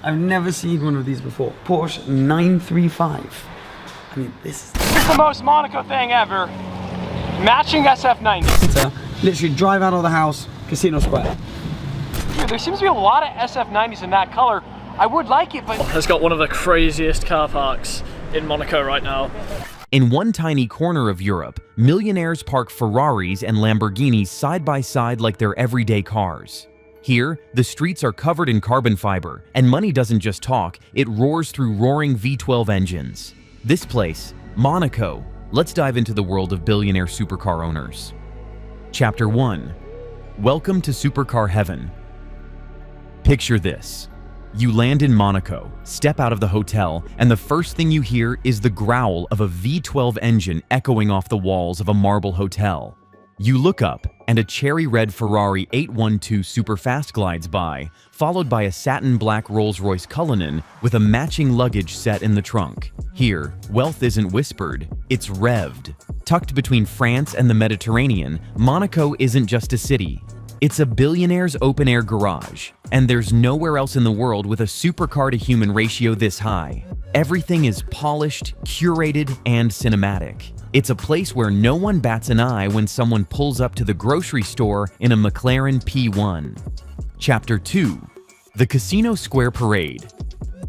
I've never seen one of these before. Porsche 935. I mean, this is the most Monaco thing ever. Matching SF90s. to literally drive out of the house, Casino Square. Dude, there seems to be a lot of SF90s in that color. I would like it, but it's got one of the craziest car parks in Monaco right now. In one tiny corner of Europe, millionaires park Ferraris and Lamborghinis side by side like they're everyday cars. Here, the streets are covered in carbon fiber, and money doesn't just talk, it roars through roaring V12 engines. This place, Monaco. Let's dive into the world of billionaire supercar owners. Chapter 1. Welcome to Supercar Heaven. Picture this. You land in Monaco, step out of the hotel, and the first thing you hear is the growl of a V12 engine echoing off the walls of a marble hotel. You look up, and a cherry red Ferrari 812 Superfast glides by, followed by a satin black Rolls-Royce Cullinan with a matching luggage set in the trunk. Here, wealth isn't whispered, it's revved. Tucked between France and the Mediterranean, Monaco isn't just a city. It's a billionaire's open-air garage, and there's nowhere else in the world with a supercar-to-human ratio this high. Everything is polished, curated, and cinematic. It's a place where no one bats an eye when someone pulls up to the grocery store in a McLaren P1. Chapter 2. The Casino Square Parade.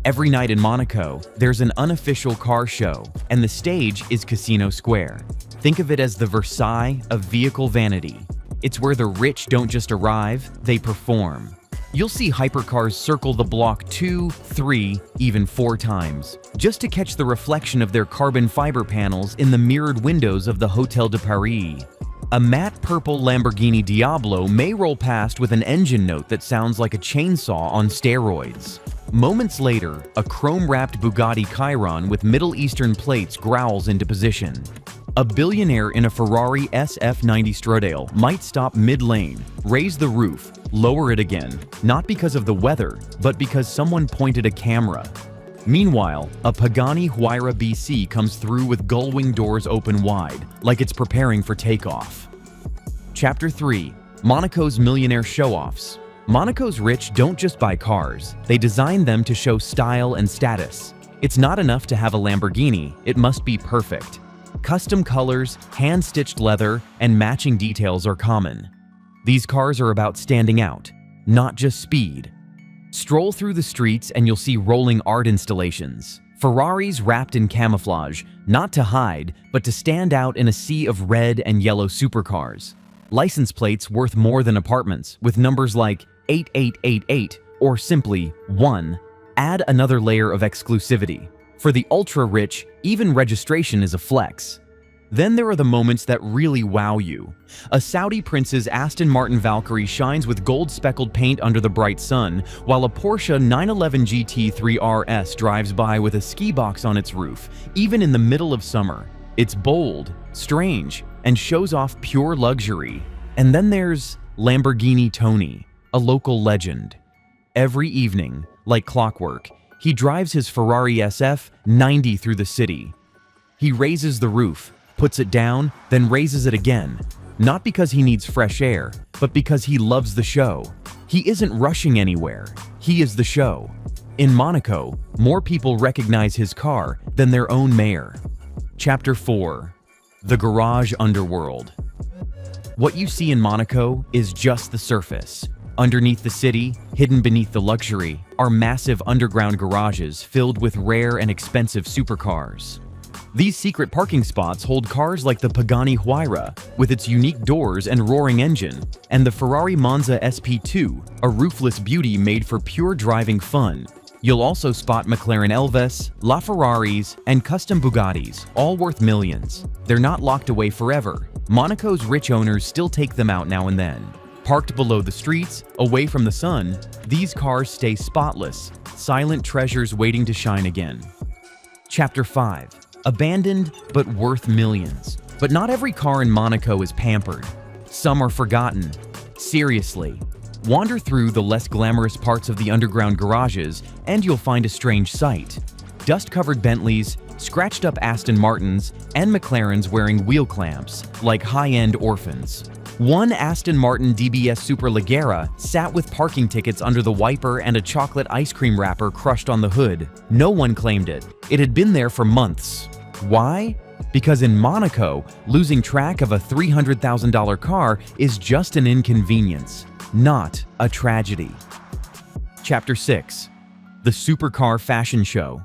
Every night in Monaco, there's an unofficial car show, and the stage is Casino Square. Think of it as the Versailles of vehicle vanity. It's where the rich don't just arrive, they perform. You'll see hypercars circle the block 2, 3, even 4 times, just to catch the reflection of their carbon fiber panels in the mirrored windows of the Hotel de Paris. A matte purple Lamborghini Diablo may roll past with an engine note that sounds like a chainsaw on steroids. Moments later, a chrome-wrapped Bugatti Chiron with Middle Eastern plates growls into position. A billionaire in a Ferrari SF90 Stradale might stop mid-lane, raise the roof, lower it again, not because of the weather, but because someone pointed a camera. Meanwhile, a Pagani Huayra BC comes through with gull-wing doors open wide, like it's preparing for takeoff. Chapter 3. Monaco's Millionaire Show-Offs. Monaco's rich don't just buy cars, they design them to show style and status. It's not enough to have a Lamborghini, it must be perfect. Custom colors, hand-stitched leather, and matching details are common. These cars are about standing out, not just speed. Stroll through the streets and you'll see rolling art installations. Ferraris wrapped in camouflage, not to hide, but to stand out in a sea of red and yellow supercars. License plates worth more than apartments, with numbers like 8888 or simply 1, add another layer of exclusivity. For the ultra-rich, even registration is a flex. Then there are the moments that really wow you. A Saudi prince's Aston Martin Valkyrie shines with gold-speckled paint under the bright sun, while a Porsche 911 GT3 RS drives by with a ski box on its roof, even in the middle of summer. It's bold, strange, and shows off pure luxury. And then there's Lamborghini Tony, a local legend. Every evening, like clockwork, he drives his Ferrari SF90 through the city. He raises the roof, puts it down, then raises it again. Not because he needs fresh air, but because he loves the show. He isn't rushing anywhere. He is the show. In Monaco, more people recognize his car than their own mayor. Chapter 4. The Garage Underworld. What you see in Monaco is just the surface. Underneath the city, hidden beneath the luxury, are massive underground garages filled with rare and expensive supercars. These secret parking spots hold cars like the Pagani Huayra, with its unique doors and roaring engine, and the Ferrari Monza SP2, a roofless beauty made for pure driving fun. You'll also spot McLaren Elvis, LaFerraris, and custom Bugattis, all worth millions. They're not locked away forever. Monaco's rich owners still take them out now and then. Parked below the streets, away from the sun, these cars stay spotless, silent treasures waiting to shine again. Chapter 5. Abandoned but worth millions. But not every car in Monaco is pampered. Some are forgotten. Seriously. Wander through the less glamorous parts of the underground garages and you'll find a strange sight. Dust-covered Bentleys, scratched-up Aston Martins, and McLarens wearing wheel clamps, like high-end orphans. One Aston Martin DBS Superleggera sat with parking tickets under the wiper and a chocolate ice cream wrapper crushed on the hood. No one claimed it. It had been there for months. Why? Because in Monaco, losing track of a $300,000 car is just an inconvenience, not a tragedy. Chapter 6. The Supercar Fashion Show.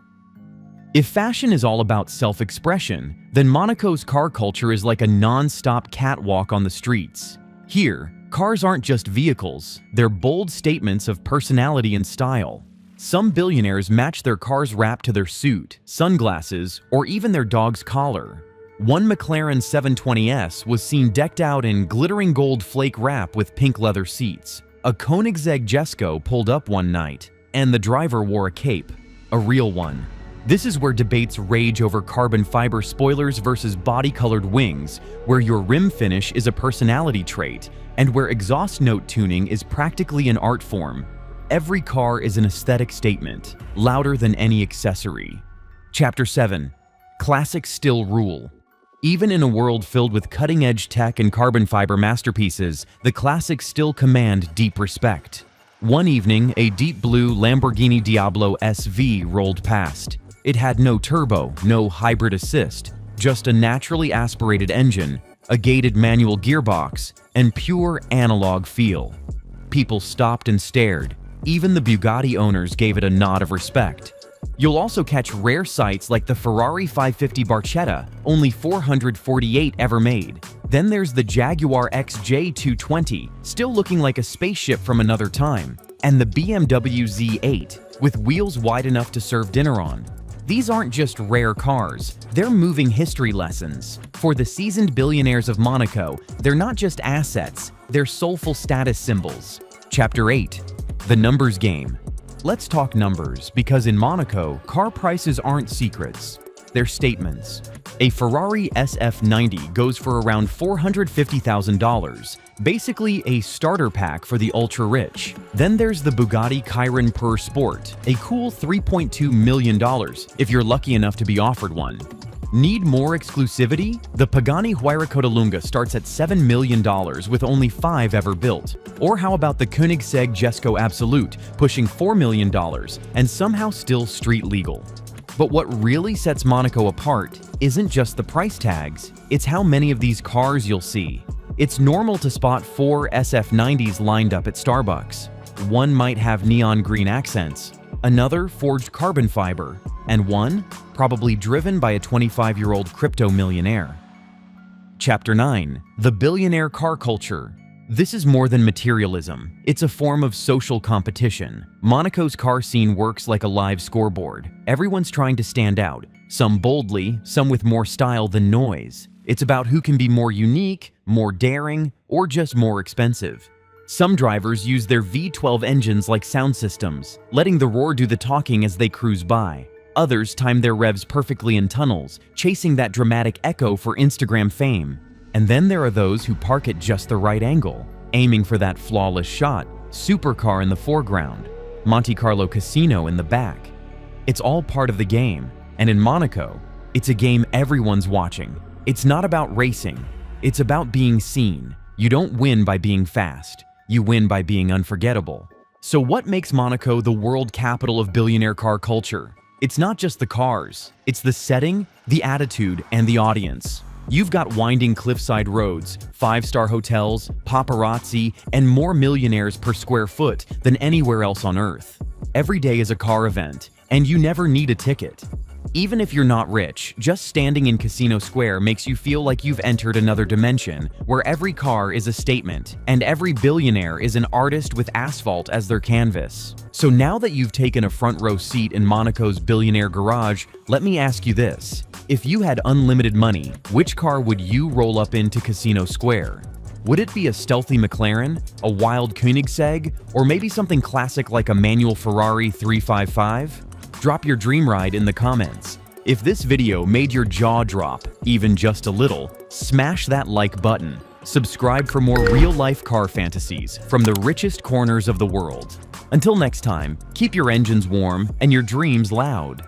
If fashion is all about self-expression, then Monaco's car culture is like a non-stop catwalk on the streets. Here, cars aren't just vehicles, they're bold statements of personality and style. Some billionaires match their car's wrap to their suit, sunglasses, or even their dog's collar. One McLaren 720S was seen decked out in glittering gold flake wrap with pink leather seats. A Koenigsegg Jesko pulled up one night, and the driver wore a cape, a real one. This is where debates rage over carbon fiber spoilers versus body-colored wings, where your rim finish is a personality trait, and where exhaust note tuning is practically an art form. Every car is an aesthetic statement, louder than any accessory. Chapter 7. Classics still rule. Even in a world filled with cutting-edge tech and carbon fiber masterpieces, the classics still command deep respect. One evening, a deep blue Lamborghini Diablo SV rolled past. It had no turbo, no hybrid assist, just a naturally aspirated engine, a gated manual gearbox, and pure analog feel. People stopped and stared. Even the Bugatti owners gave it a nod of respect. You'll also catch rare sights like the Ferrari 550 Barchetta, only 448 ever made. Then there's the Jaguar XJ220, still looking like a spaceship from another time, and the BMW Z8, with wheels wide enough to serve dinner on. These aren't just rare cars, they're moving history lessons. For the seasoned billionaires of Monaco, they're not just assets, they're soulful status symbols. Chapter 8. The Numbers Game. Let's talk numbers, because in Monaco, car prices aren't secrets, they're statements. A Ferrari SF90 goes for around $450,000, basically a starter pack for the ultra-rich. Then there's the Bugatti Chiron Pur Sport, a cool $3.2 million, if you're lucky enough to be offered one. Need more exclusivity? The Pagani Huayra starts at $7 million with only 5 ever built. Or how about the Koenigsegg Jesko Absolute, pushing $4 million and somehow still street legal? But what really sets Monaco apart isn't just the price tags, it's how many of these cars you'll see. It's normal to spot 4 SF90s lined up at Starbucks. One might have neon green accents, another forged carbon fiber, and one probably driven by a 25-year-old crypto millionaire. Chapter 9. The Billionaire Car Culture. This is more than materialism. It's a form of social competition. Monaco's car scene works like a live scoreboard. Everyone's trying to stand out, some boldly, some with more style than noise. It's about who can be more unique, more daring, or just more expensive. Some drivers use their V12 engines like sound systems, letting the roar do the talking as they cruise by. Others time their revs perfectly in tunnels, chasing that dramatic echo for Instagram fame. And then there are those who park at just the right angle, aiming for that flawless shot, supercar in the foreground, Monte Carlo Casino in the back. It's all part of the game, and in Monaco, it's a game everyone's watching. It's not about racing, it's about being seen. You don't win by being fast, you win by being unforgettable. So what makes Monaco the world capital of billionaire car culture? It's not just the cars, it's the setting, the attitude, and the audience. You've got winding cliffside roads, 5-star hotels, paparazzi, and more millionaires per square foot than anywhere else on Earth. Every day is a car event, and you never need a ticket. Even if you're not rich, just standing in Casino Square makes you feel like you've entered another dimension, where every car is a statement, and every billionaire is an artist with asphalt as their canvas. So now that you've taken a front row seat in Monaco's billionaire garage, let me ask you this. If you had unlimited money, which car would you roll up into Casino Square? Would it be a stealthy McLaren, a wild Koenigsegg, or maybe something classic like a manual Ferrari 355? Drop your dream ride in the comments. If this video made your jaw drop, even just a little, smash that like button. Subscribe for more real-life car fantasies from the richest corners of the world. Until next time, keep your engines warm and your dreams loud.